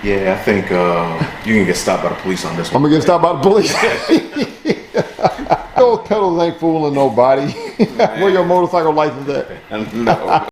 Yeah, I think you can get stopped by the police on this one. I'm gonna get stopped by the police. Those pedals ain't fooling nobody. Where your motorcycle license at? No.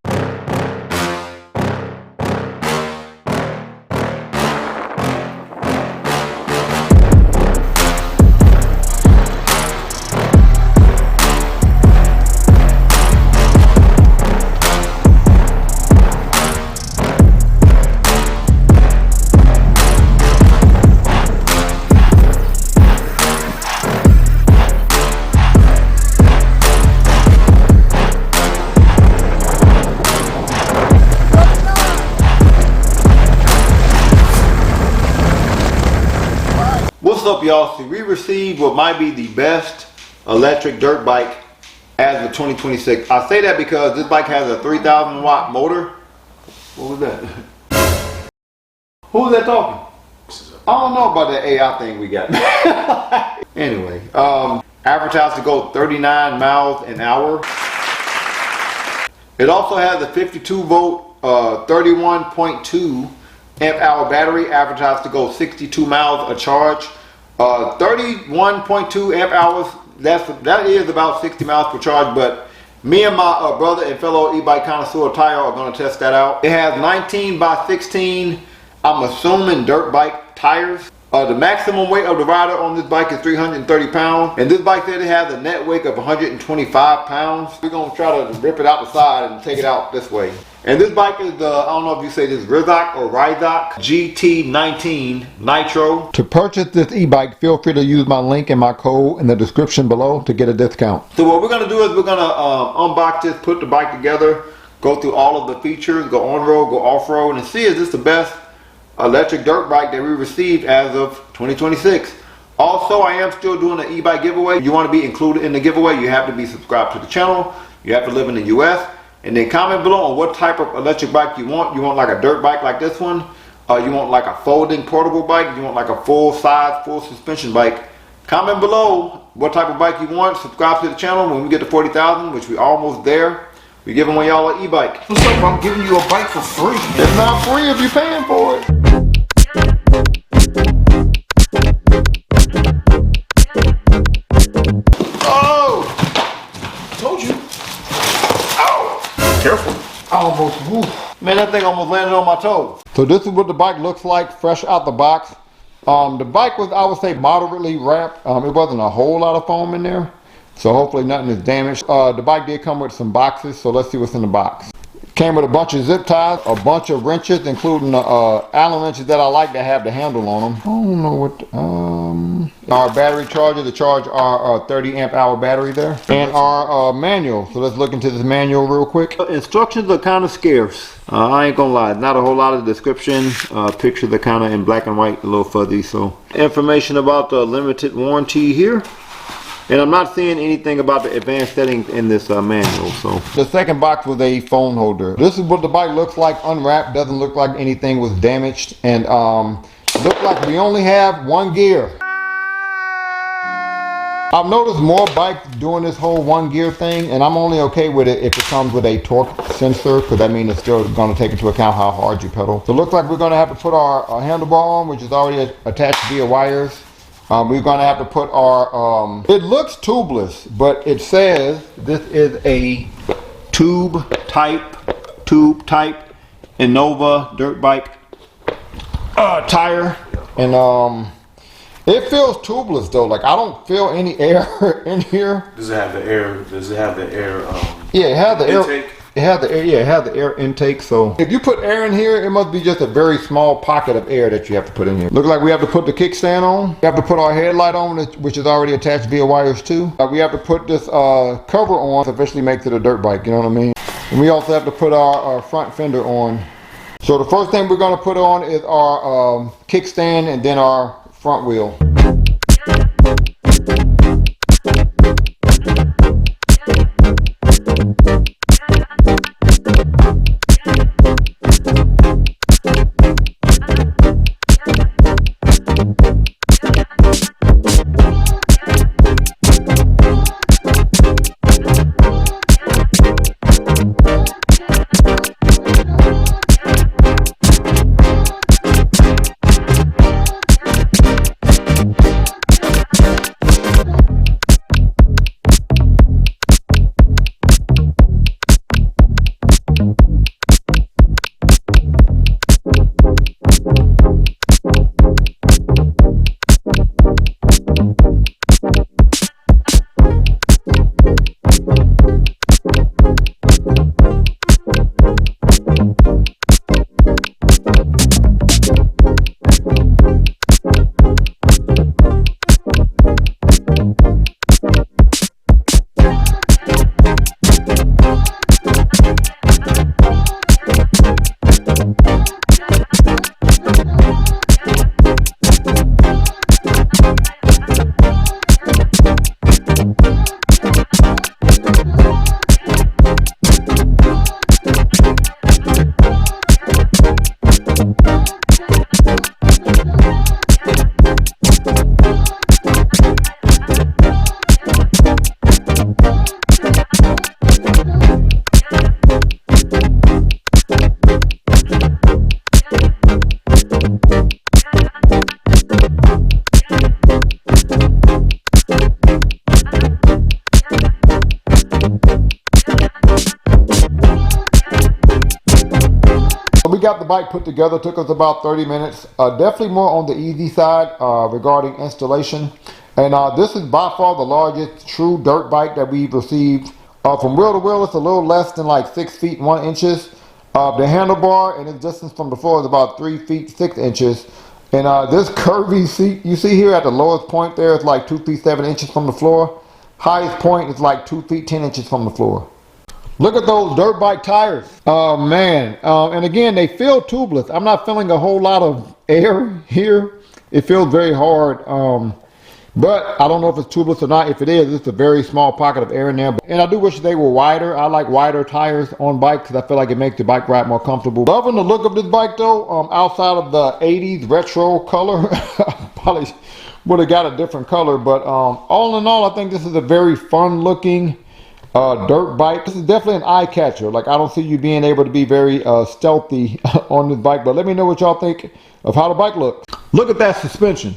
What's up, y'all? See, we received what might be the best electric dirt bike as of 2026. I say that because this bike has a 3,000 watt motor. What was that? Who was that talking? I don't know about that AI thing we got. Anyway, advertised to go 39 miles an hour. It also has a 52 volt, 31.2 amp hour battery, advertised to go 62 miles a charge. 31.2 amp hours, that is about 60 miles per charge, but me and my brother and fellow e-bike connoisseur Tyre are going to test that out. It has 19 by 16, I'm assuming dirt bike tires. The maximum weight of the rider on this bike is 330 pounds, and this bike said it has a net weight of 125 pounds. We're going to try to rip it out the side and take it out this way. And this bike is the, I don't know if you say this RIXOC or RIXOC GT19 Nitro. To purchase this e-bike, feel free to use my link and my code in the description below to get a discount. So what we're going to do is we're going to unbox this, put the bike together, go through all of the features, go on-road, go off-road, and see is this the best electric dirt bike that we received as of 2026. Also, I am still doing an e-bike giveaway. If you want to be included in the giveaway, you have to be subscribed to the channel. You have to live in the US. And then comment below on what type of electric bike you want. You want like a dirt bike like this one? You want like a folding portable bike? You want like a full size, full suspension bike? Comment below what type of bike you want. Subscribe to the channel. When we get to 40,000, which we almost there, we giving away y'all an e-bike. What's up? I'm giving you a bike for free. It's not free if you're paying for it. Oh! Told you. Careful. Almost, woo. Man, that thing almost landed on my toe. So this is what the bike looks like fresh out the box. The bike was, I would say, moderately wrapped. It wasn't a whole lot of foam in there, so hopefully nothing is damaged. The bike did come with some boxes, so let's see what's in the box. Came with a bunch of zip ties, a bunch of wrenches, including the Allen wrenches that I like to have the handle on them. I don't know what, our battery charger to charge our 30 amp hour battery there. And our manual. So let's look into this manual real quick. Instructions are kind of scarce. I ain't gonna lie, not a whole lot of description. Pictures are kind of in black and white, a little fuzzy. So information about the limited warranty here. And I'm not seeing anything about the advanced settings in this manual. So the second box was a phone holder. This is what the bike looks like unwrapped. Doesn't look like anything was damaged. And looks like we only have one gear. I've noticed more bikes doing this whole one gear thing, and I'm only okay with it if it comes with a torque sensor, because that means it's still going to take into account how hard you pedal. So it looks like we're going to have to put our handlebar on, which is already attached via wires. We're going to have to put our, it looks tubeless, but it says this is a tube type Innova dirt bike tire. And it feels tubeless though. Like I don't feel any air in here. Does it have the air? Does it have the air? Yeah, it has the intake? air. It has the air. Yeah, it has the air intake. So if you put air in here, it must be just a very small pocket of air that you have to put in here. Look like we have to put the kickstand on. We have to put our headlight on, which is already attached via wires too. We have to put this cover on to officially make it a dirt bike. You know what I mean? And we also have to put our front fender on. So the first thing we're going to put on is our kickstand and then our front wheel. bike put together took us about 30 minutes. Definitely more on the easy side regarding installation. And this is by far the largest true dirt bike that we've received. From wheel to wheel, it's a little less than like 6 feet 1 inches. The handlebar and its distance from the floor is about 3 feet 6 inches. And this curvy seat you see here at the lowest point there is like 2 feet 7 inches from the floor. Highest point is like 2 feet 10 inches from the floor. Look at those dirt bike tires. Oh man. And again, they feel tubeless. I'm not feeling a whole lot of air here. It feels very hard. But I don't know if it's tubeless or not. If it is, it's a very small pocket of air in there. And I do wish they were wider. I like wider tires on bikes because I feel like it makes the bike ride more comfortable. Loving the look of this bike though. Outside of the 80s retro color, probably would have got a different color. But all in all, I think this is a very fun looking dirt bike. This is definitely an eye catcher. Like, I don't see you being able to be very stealthy on this bike. But let me know what y'all think of how the bike looks. Look at that suspension.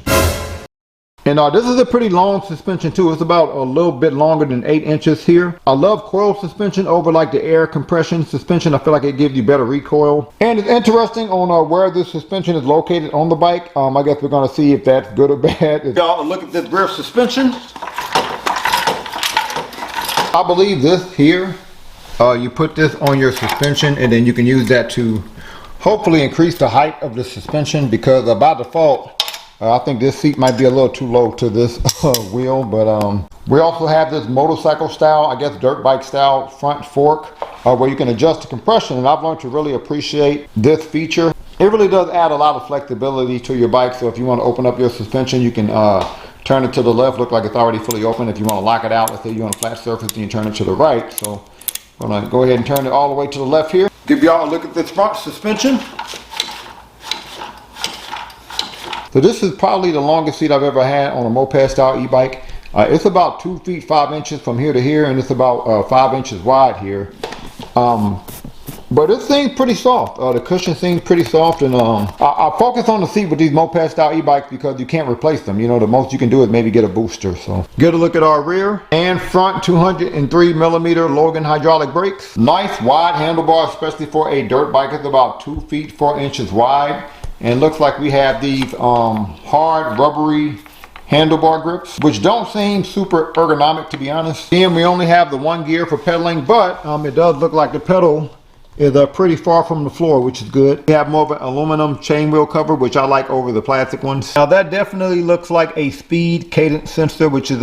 And this is a pretty long suspension too. It's about a little bit longer than 8 inches here. I love coil suspension over like the air compression suspension. I feel like it gives you better recoil. And it's interesting on where this suspension is located on the bike. I guess we're gonna see if that's good or bad. Y'all look at this rear suspension. I believe this here, you put this on your suspension and then you can use that to hopefully increase the height of the suspension, because by default, I think this seat might be a little too low to this wheel. But we also have this motorcycle style, I guess dirt bike style front fork where you can adjust the compression, and I've learned to really appreciate this feature. It really does add a lot of flexibility to your bike. So if you want to open up your suspension, you can turn it to the left, look like it's already fully open. If you want to lock it out, let's say you're on a flat surface, then you turn it to the right. So I'm gonna go ahead and turn it all the way to the left here. Give y'all a look at this front suspension. So this is probably the longest seat I've ever had on a moped style e-bike. It's about 2 feet 5 inches from here to here, and it's about 5 inches wide here. But it seems pretty soft. The cushion seems pretty soft, and I focus on the seat with these moped style e-bikes because you can't replace them. You know, the most you can do is maybe get a booster. So get a look at our rear and front 203 millimeter Logan hydraulic brakes. Nice wide handlebar, especially for a dirt bike. It's about 2 feet 4 inches wide. And it looks like we have these hard rubbery handlebar grips, which don't seem super ergonomic, to be honest. And we only have the 1 gear for pedaling, but it does look like the pedal is pretty far from the floor, which is good. We have more of an aluminum chain wheel cover, which I like over the plastic ones. Now that definitely looks like a speed cadence sensor, which is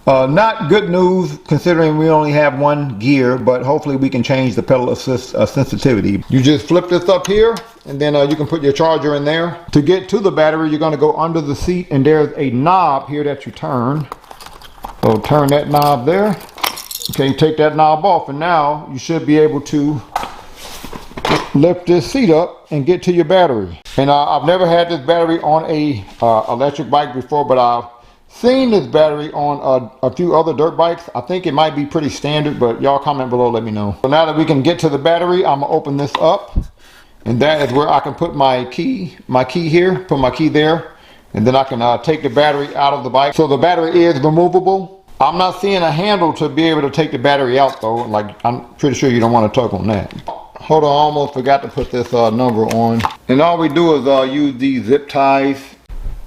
not good news considering we only have 1 gear, but hopefully we can change the pedal assist sensitivity. You just flip this up here, and then you can put your charger in there. To get to the battery, you're going to go under the seat, and there's a knob here that you turn. So turn that knob there. Okay, take that knob off, and now you should be able to lift this seat up and get to your battery. And I've never had this battery on a electric bike before, but I've seen this battery on a few other dirt bikes. I think it might be pretty standard, but y'all comment below, let me know. So now that we can get to the battery, I'm gonna open this up, and that is where I can put my key here, put my key there, and then I can take the battery out of the bike. So the battery is removable. I'm not seeing a handle to be able to take the battery out though. Like, I'm pretty sure you don't want to tug on that. Hold on, I almost forgot to put this number on. And all we do is use these zip ties.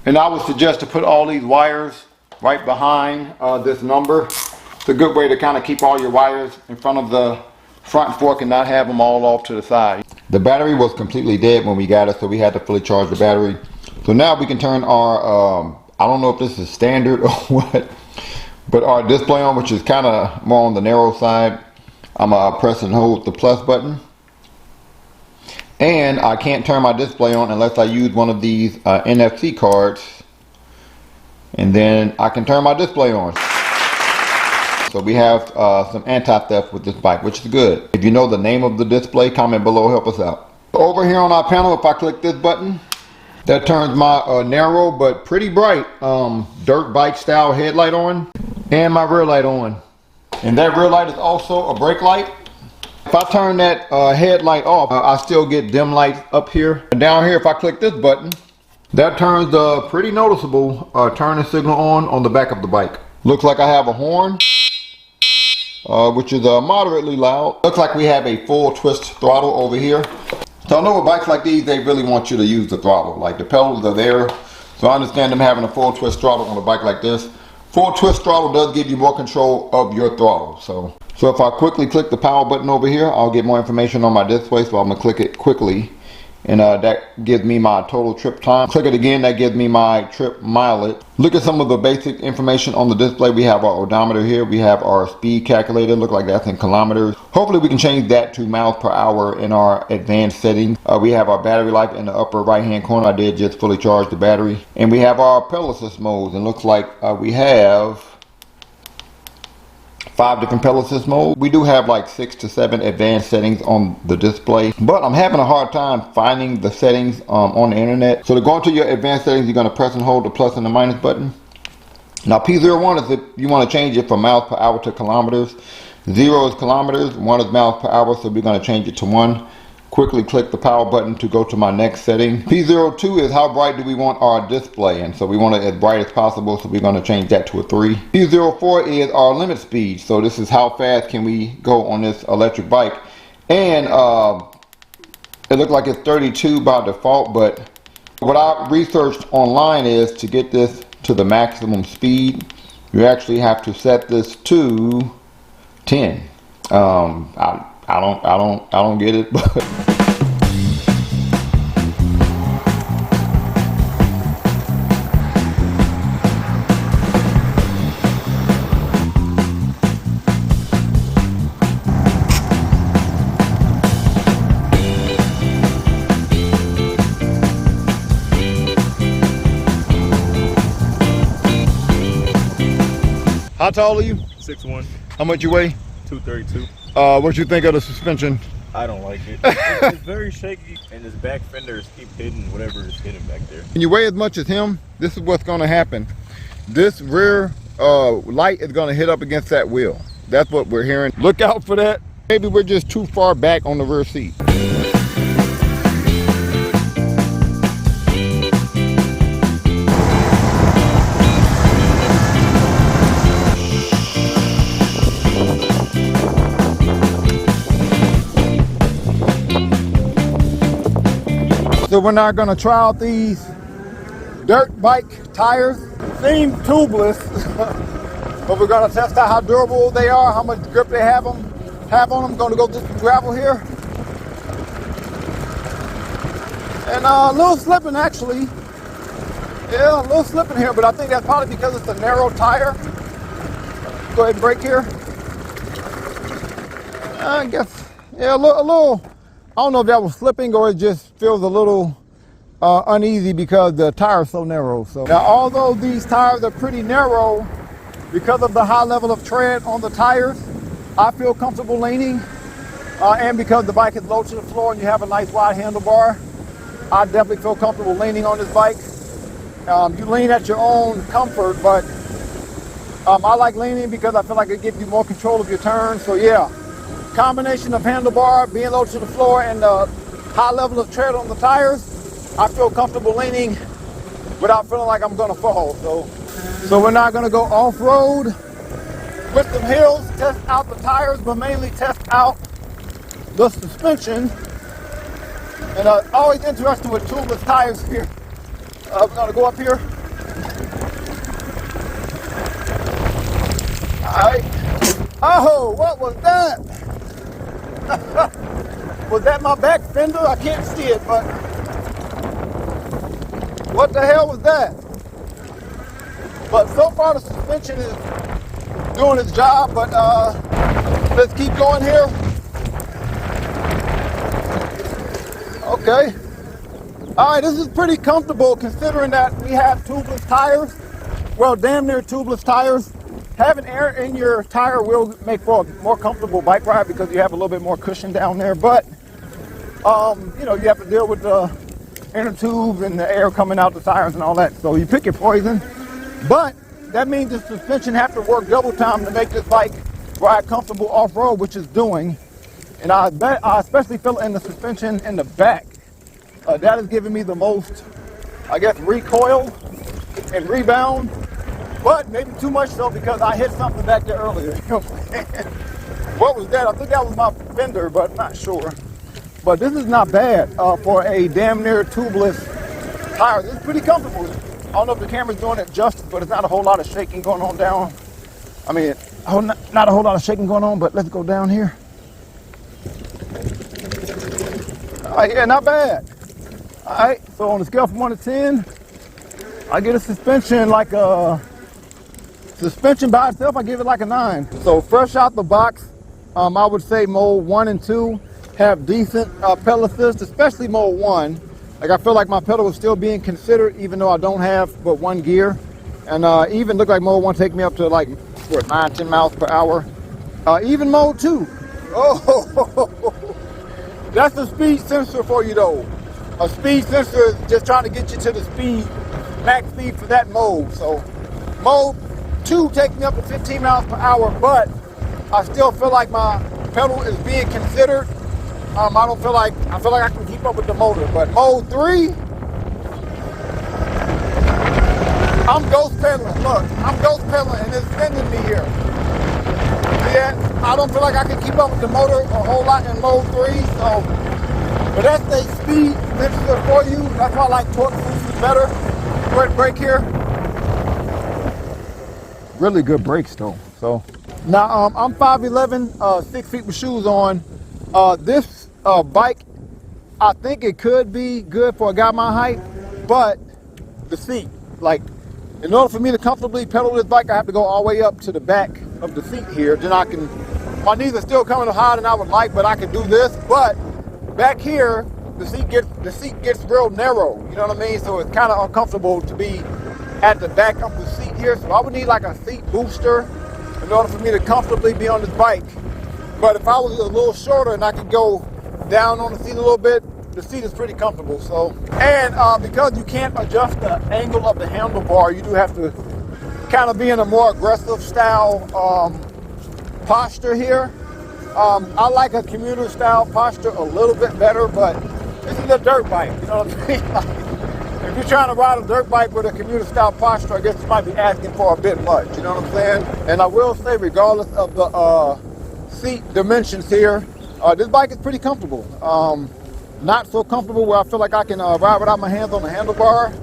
And I would suggest to put all these wires right behind this number. It's a good way to kind of keep all your wires in front of the front fork and not have them all off to the side. The battery was completely dead when we got it, so we had to fully charge the battery. So now we can turn our, I don't know if this is standard or what, but our display on, which is kind of more on the narrow side. I'm press and hold the plus button. And I can't turn my display on unless I use one of these NFC cards, and then I can turn my display on. So we have some anti-theft with this bike, which is good. If you know the name of the display, comment below, help us out. Over here on our panel, if I click this button, that turns my narrow but pretty bright dirt bike style headlight on, and my rear light on. And that rear light is also a brake light. If I turn that headlight off, I still get dim lights up here. And down here, if I click this button, that turns the pretty noticeable turning signal on the back of the bike. Looks like I have a horn, which is moderately loud. Looks like we have a full twist throttle over here. So I know with bikes like these, they really want you to use the throttle. Like the pedals are there. So I understand them having a full twist throttle on a bike like this. Full twist throttle does give you more control of your throttle. So if I quickly click the power button over here, I'll get more information on my display. So I'm gonna click it quickly. And that gives me my total trip time. Click it again, that gives me my trip mileage. Look at some of the basic information on the display. We have our odometer here. We have our speed calculator. Look like that's in kilometers. Hopefully we can change that to miles per hour in our advanced settings. We have our battery life in the upper right hand corner. I did just fully charge the battery. And we have our pedal assist modes. And looks like we have 5 different pedal assist modes. We do have like 6 to 7 advanced settings on the display, but I'm having a hard time finding the settings on the internet. So to go into your advanced settings, you're going to press and hold the plus and the minus button. Now P01 is if you want to change it from miles per hour to kilometers. 0 is kilometers, 1 is miles per hour, so we're going to change it to 1. Quickly click the power button to go to my next setting. P02 is how bright do we want our display, and so we want it as bright as possible, so we're going to change that to a 3. P04 is our limit speed, so this is how fast can we go on this electric bike. And it looked like it's 32 by default, but what I researched online is to get this to the maximum speed, you actually have to set this to 10. I don't get it, but how tall are you? 6'1". How much you weigh? 232. What you think of the suspension? I don't like it. It's very shaky, and his back fenders keep hitting whatever is hitting back there. When you weigh as much as him, this is what's going to happen. This rear light is going to hit up against that wheel. That's what we're hearing. Look out for that. Maybe we're just too far back on the rear seat. So we're now going to try out these dirt bike tires. Seem tubeless, but we're going to test out how durable they are, how much grip they have on them. Going to go through some gravel here. And a little slipping actually. Yeah, a little slipping here, but I think that's probably because it's a narrow tire. Go ahead and brake here. I guess, yeah, a little. I don't know if that was slipping or it just feels a little uneasy because the tire is so narrow. So now, although these tires are pretty narrow, because of the high level of tread on the tires, I feel comfortable leaning. And because the bike is low to the floor and you have a nice wide handlebar, I definitely feel comfortable leaning on this bike. You lean at your own comfort, but I like leaning because I feel like it gives you more control of your turn. So yeah. Combination of handlebar, being low to the floor, and the high level of tread on the tires, I feel comfortable leaning without feeling like I'm going to fall. So we're not going to go off-road with some hills, test out the tires, but mainly test out the suspension. And always interested with tubeless tires here. We're going to go up here. All right. Oh, what was that? Was that my back fender? I can't see it, but what the hell was that? But so far the suspension is doing its job, but let's keep going here. Okay. All right, this is pretty comfortable considering that we have tubeless tires. Well, damn near tubeless tires. Having air in your tire will make for a more comfortable bike ride because you have a little bit more cushion down there. But, you know, you have to deal with the inner tubes and the air coming out the tires and all that. So you pick your poison. But that means the suspension have to work double time to make this bike ride comfortable off-road, which it's doing. And I especially feel it in the suspension in the back. That is giving me the most, I guess, recoil and rebound. But maybe too much so because I hit something back there earlier. What was that? I think that was my fender, but I'm not sure. but this is not bad for a damn near tubeless tire. This is pretty comfortable. I don't know if the camera's doing it justice, but it's not a whole lot of shaking going on down. I mean, not a whole lot of shaking going on, but let's go down here. Yeah, not bad. All right, so on a scale from 1 to 10, I get a suspension like a suspension by itself. I give it like a 9. So fresh out the box, I would say mode 1 and 2 have decent pedal assist, especially mode 1. Like I feel like my pedal is still being considered, even though I don't have but 1 gear, and even look like mode 1 take me up to like what, 9-10 miles per hour. Even mode 2. Oh, that's the speed sensor for you though. A speed sensor is just trying to get you to the speed, max speed for that mode. So mode 2 takes me up to 15 miles per hour, but I still feel like my pedal is being considered. I feel like I can keep up with the motor. But mode 3, I'm ghost pedaling. Look, I'm ghost pedaling and it's sending me here. Yeah, I don't feel like I can keep up with the motor a whole lot in mode 3, so, but that's the speed sensor for you. That's why I like torque boost better. Quick brake here. Really good brakes though. So now I'm 5'11", 6 feet with shoes on. This bike, I think it could be good for a guy my height, but the seat, like, in order for me to comfortably pedal this bike, I have to go all the way up to the back of the seat here. Then I can, my knees are still coming higher than I would like, but I can do this. But back here, the seat gets real narrow. You know what I mean? So it's kind of uncomfortable to be at the back of the seat here. So I would need like a seat booster in order for me to comfortably be on this bike. But if I was a little shorter and I could go down on the seat a little bit, the seat is pretty comfortable. So, and because you can't adjust the angle of the handlebar, you do have to kind of be in a more aggressive style posture here. I like a commuter style posture a little bit better, but this is a dirt bike, you know what I mean? Like, if you're trying to ride a dirt bike with a commuter style posture, I guess you might be asking for a bit much, you know what I'm saying? And I will say, regardless of the seat dimensions here, this bike is pretty comfortable. Not so comfortable where I feel like I can ride without my hands on the handlebar.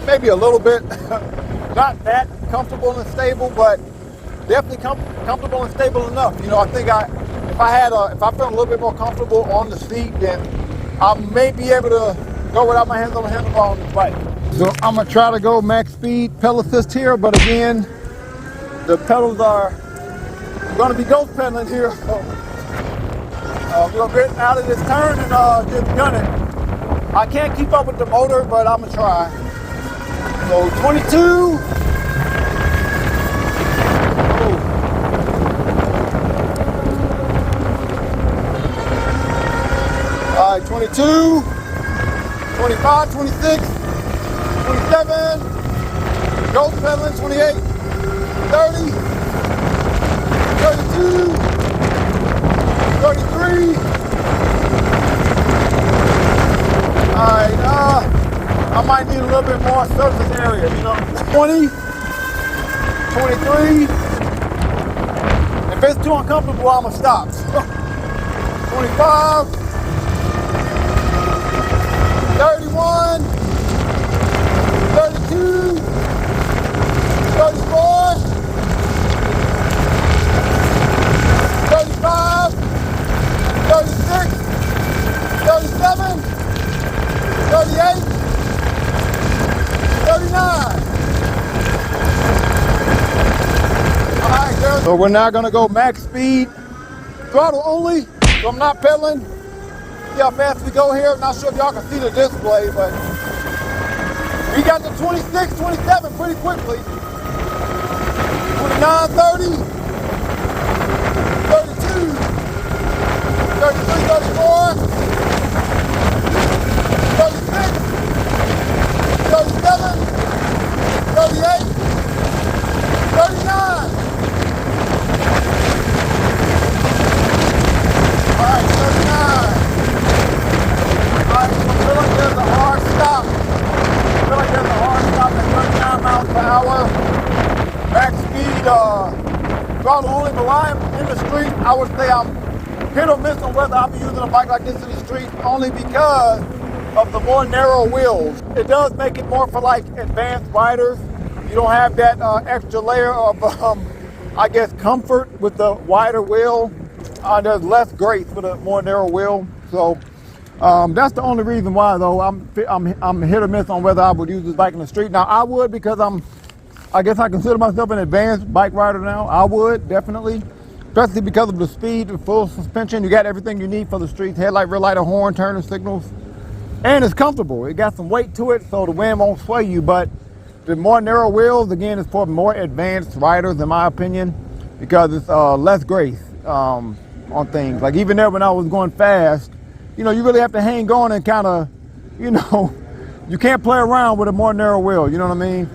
Maybe a little bit. Not that comfortable and stable, but definitely comfortable and stable enough. You know, I think if I felt a little bit more comfortable on the seat, then I may be able to go without my hands on the handlebar on this bike. So I'm gonna try to go max speed pedal assist here, but again, the pedals are gonna be ghost pedaling here. So we're gonna get out of this turn and just gun it. I can't keep up with the motor, but I'm gonna try. So 22. All right, 22, 25, 26, 27, ghost pedaling, 28, 30, 32, 33. All right, I might need a little bit more surface area, you know. 20, 23. If it's too uncomfortable, I'm gonna stop. 25, 31, 32, 34, 35, 36, 37, 38, 39. All right, girls. So we're now gonna go max speed, throttle only, so I'm not pedaling. See how fast we go here. Not sure if y'all can see the display, but we got to 26, 27 pretty quickly. 29, 30, 32, 33, 34, 36, 37, 38, 39. All right, 39. I feel like there's a hard stop. I feel like there's a hard stop at 39 miles per hour. Max speed, throttle only, but while I'm in the street, I would say I'm hit or miss on whether I'll be using a bike like this in the street, only because of the more narrow wheels. It does make it more for like advanced riders. You don't have that extra layer of, I guess, comfort with the wider wheel. There's less grace with a more narrow wheel. So that's the only reason why, though. I'm hit or miss on whether I would use this bike in the street. Now I would, because I guess I consider myself an advanced bike rider now. I would, definitely. Especially because of the speed, the full suspension. You got everything you need for the streets. Headlight, rear light, a horn, turning signals. And it's comfortable. It got some weight to it, so the wind won't sway you. But the more narrow wheels, again, is for more advanced riders, in my opinion, because it's less grace on things. Like even there when I was going fast, you know, you really have to hang on and kind of, you know, you can't play around with a more narrow wheel, you know what I mean?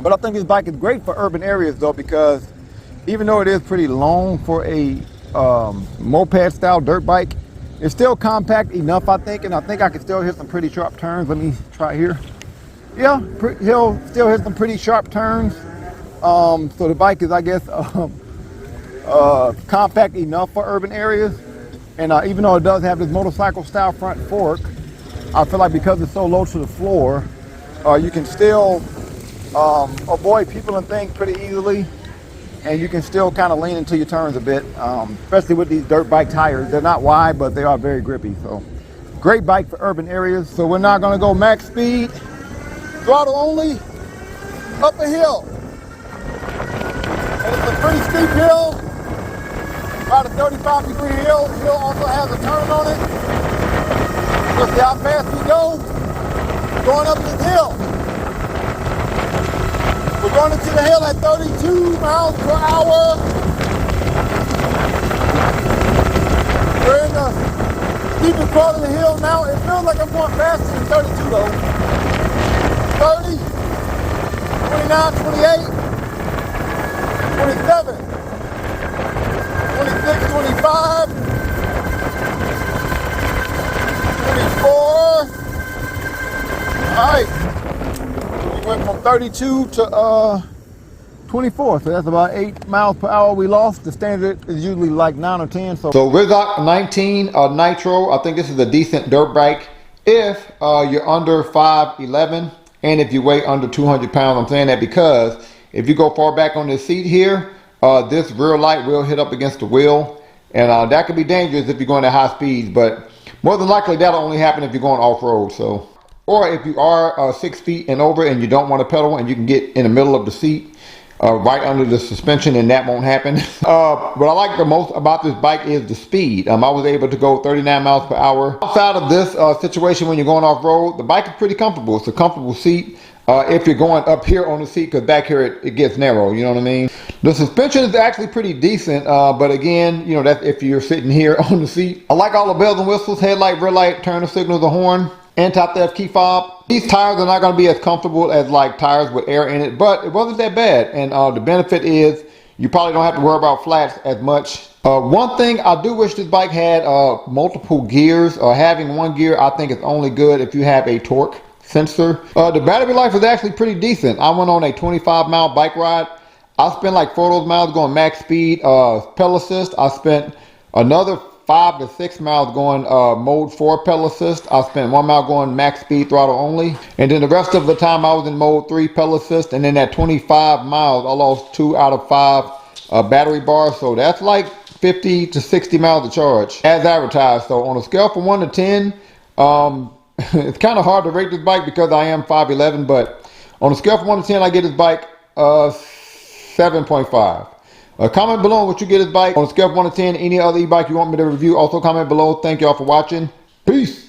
But I think this bike is great for urban areas, though, because even though it is pretty long for a moped-style dirt bike, it's still compact enough, I think, and I think I can still hit some pretty sharp turns. Let me try here. Yeah, he'll still hit some pretty sharp turns. So the bike is, I guess, compact enough for urban areas. And even though it does have this motorcycle-style front fork, I feel like because it's so low to the floor, you can still avoid people and things pretty easily. And you can still kind of lean into your turns a bit, especially with these dirt bike tires. They're not wide, but they are very grippy. So great bike for urban areas. So we're not gonna go max speed, throttle only, up a hill. And it's a pretty steep hill, about a 35-degree hill. The hill also has a turn on it. Let's see how fast we go going up this hill. We're going into the hill at 32 miles per hour. We're in the steepest part of the hill now. It feels like I'm going faster than 32 though. 30, 29, 28, 27, 26, 25, 24. All right. Went from 32 to 24, so that's about 8 miles per hour we lost. The standard is usually like 9 or 10. So RIXOC 19 Nitro, I think this is a decent dirt bike if you're under 5'11", and if you weigh under 200 pounds. I'm saying that because if you go far back on this seat here, this rear light will hit up against the wheel, and that could be dangerous if you're going at high speeds, but more than likely that'll only happen if you're going off-road. So, or if you are 6 feet and over and you don't want to pedal and you can get in the middle of the seat, right under the suspension, and that won't happen. What I like the most about this bike is the speed. I was able to go 39 miles per hour. Outside of this situation when you're going off-road, the bike is pretty comfortable. It's a comfortable seat. If you're going up here on the seat, because back here it gets narrow, you know what I mean? The suspension is actually pretty decent, but again, you know, that's if you're sitting here on the seat. I like all the bells and whistles, headlight, rear light, turn signals, the horn, anti-theft key fob. These tires are not going to be as comfortable as like tires with air in it, but it wasn't that bad. And the benefit is you probably don't have to worry about flats as much. One thing I do wish this bike had multiple gears. Having one gear I think is only good if you have a torque sensor. The battery life is actually pretty decent. I went on a 25-mile bike ride. I spent like 4 of those miles going max speed, pedal assist. I spent another 5 to 6 miles going mode 4 pedal assist. I spent 1 mile going max speed throttle only. And then the rest of the time I was in mode 3 pedal assist. And then at 25 miles, I lost 2 out of 5 battery bars. So that's like 50 to 60 miles to charge as advertised. So on a scale from 1 to 10, it's kind of hard to rate this bike because I am 5'11", but on a scale from 1 to 10, I get this bike 7.5. Comment below what you get this bike. On a scale from 1 to 10, any other e-bike you want me to review, also comment below. Thank y'all for watching. Peace.